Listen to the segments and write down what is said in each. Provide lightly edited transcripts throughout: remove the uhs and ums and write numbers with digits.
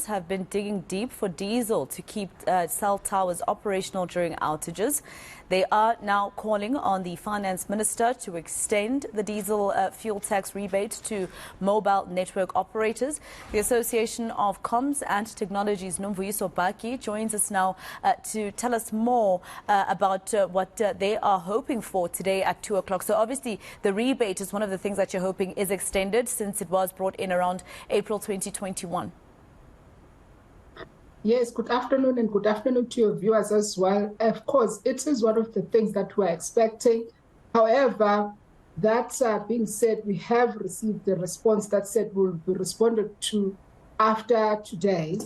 have been digging deep for diesel to keep cell towers operational during outages. They are now calling on the finance minister to extend the diesel fuel tax rebate to mobile network operators. The Association of Comms and Technologies, Nomvuyiso Batyi, joins us now to tell us more about what they are hoping for today at 2 o'clock. So obviously the rebate is one of the things that you're hoping is extended since it was brought in around April 2021. Yes, good afternoon, and good afternoon to your viewers as well. Of course, it is one of the things that we're expecting. However, that being said, we have received a response that said will be responded to after today,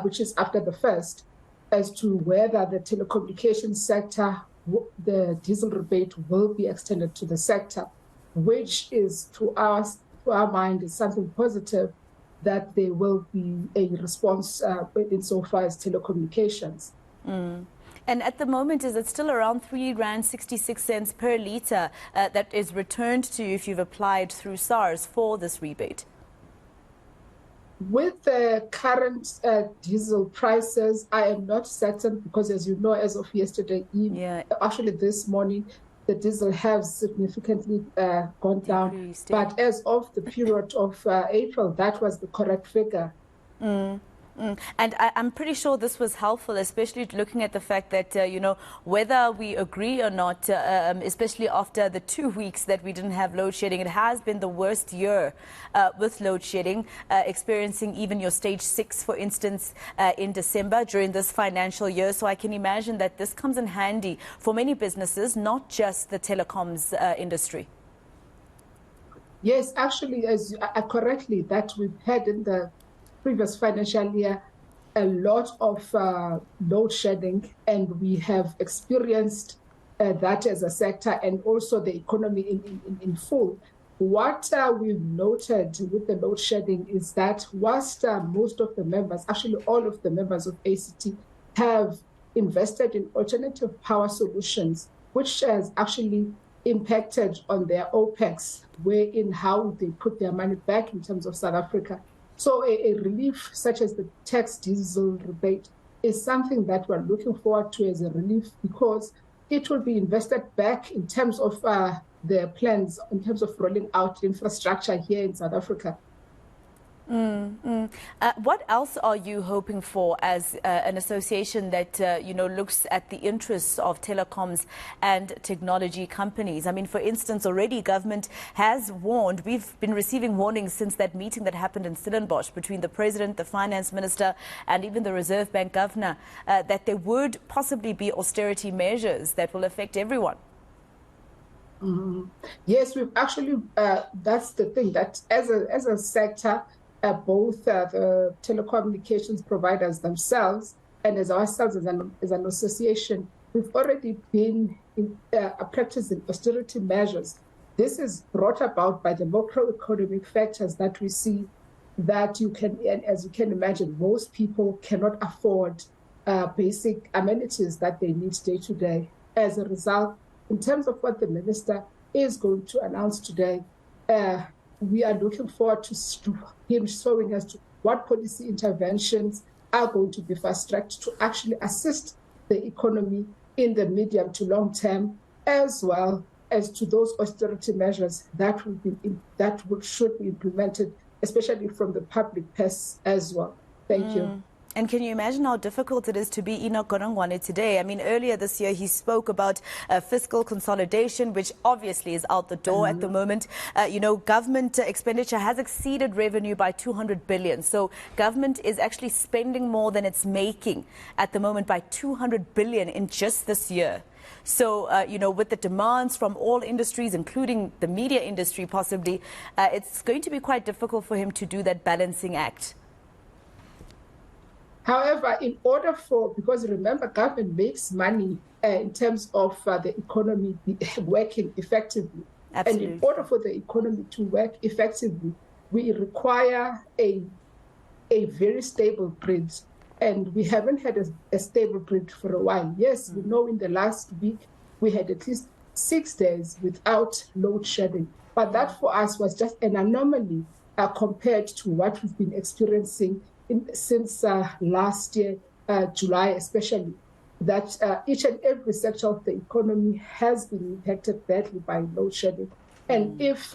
which is after the 1st, as to whether the telecommunications sector, the diesel rebate will be extended to the sector, which is to our mind is something positive, that there will be a response insofar as telecommunications. And at the moment, is it still around R3.66 per litre that is returned to you if you've applied through SARS for this rebate? With the current diesel prices, I am not certain because, as you know, as of yesterday evening, actually this morning, the diesel has significantly gone down. But as of the period of April, that was the correct figure. And I'm pretty sure this was helpful, especially looking at the fact that, whether we agree or not, especially after the 2 weeks that we didn't have load shedding, it has been the worst year with load shedding, experiencing even your stage 6, for instance, in December during this financial year. So I can imagine that this comes in handy for many businesses, not just the telecoms industry. Yes, actually, as correctly, that we've had in the previous financial year a lot of load shedding, and we have experienced that as a sector and also the economy in full. What we've noted with the load shedding is that whilst most of the members, actually all of the members of ACT, have invested in alternative power solutions, which has actually impacted on their OPEX, wherein how they put their money back in terms of South Africa. So a relief such as the tax diesel rebate is something that we're looking forward to as a relief, because it will be invested back in terms of their plans, in terms of rolling out infrastructure here in South Africa. What else are you hoping for as an association that, looks at the interests of telecoms and technology companies? I mean, for instance, already government has warned, we've been receiving warnings since that meeting that happened in Stellenbosch between the president, the finance minister, and even the Reserve Bank governor, that there would possibly be austerity measures that will affect everyone. Yes, we've actually, that's the thing, that as a sector, both the telecommunications providers themselves and as ourselves as an association, we've already been practicing austerity measures. This is brought about by the macroeconomic factors that we see, that you can, and as you can imagine, most people cannot afford basic amenities that they need day to day. As a result, in terms of what the minister is going to announce today, we are looking forward to him showing us to what policy interventions are going to be fast-tracked to actually assist the economy in the medium to long term, as well as to those austerity measures that should be implemented, especially from the public purse as well. Thank you. And can you imagine how difficult it is to be Enoch Godongwana today? I mean, earlier this year, he spoke about fiscal consolidation, which obviously is out the door at the moment. Government expenditure has exceeded revenue by 200 billion. So government is actually spending more than it's making at the moment by 200 billion in just this year. So, with the demands from all industries, including the media industry possibly, it's going to be quite difficult for him to do that balancing act. However, in order because remember, government makes money in terms of the economy working effectively. Absolutely. And in order for the economy to work effectively, we require a very stable grid. And we haven't had a stable grid for a while. Yes, we know in the last week, we had at least 6 days without load shedding. But that for us was just an anomaly compared to what we've been experiencing since last year, July especially, that each and every sector of the economy has been impacted badly by load shedding. And if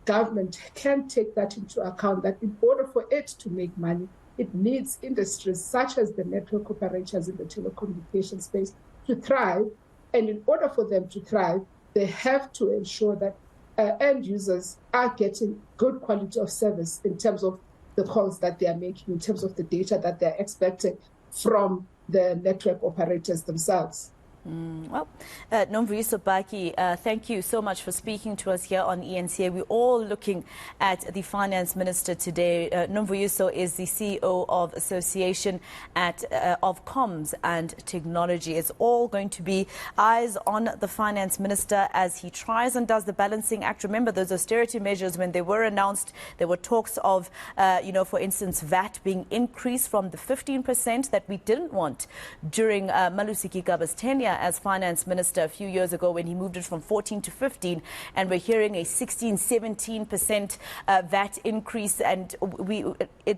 government can take that into account, that in order for it to make money, it needs industries such as the network operators in the telecommunication space to thrive. And in order for them to thrive, they have to ensure that end users are getting good quality of service in terms of the calls that they are making, in terms of the data that they're expecting from the network operators themselves. Well, Nomvuyiso Batyi, thank you so much for speaking to us here on eNCA. We're all looking at the Finance Minister today. Nomvuyiso is the CEO of Association of Comms and Technology. It's all going to be eyes on the Finance Minister as he tries and does the balancing act. Remember, those austerity measures, when they were announced, there were talks of, for instance, VAT being increased from the 15% that we didn't want during Malusi Gigaba's tenure as Finance Minister a few years ago when he moved it from 14 to 15, and we're hearing a 17% VAT increase, and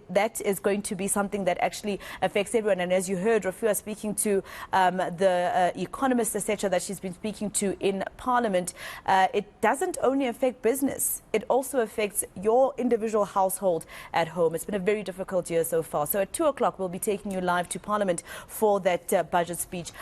that is going to be something that actually affects everyone. And as you heard Rafua speaking to the economists, etc., that she's been speaking to in Parliament, it doesn't only affect business, it also affects your individual household at home. It's been a very difficult year so far. So at 2 o'clock we'll be taking you live to Parliament for that budget speech.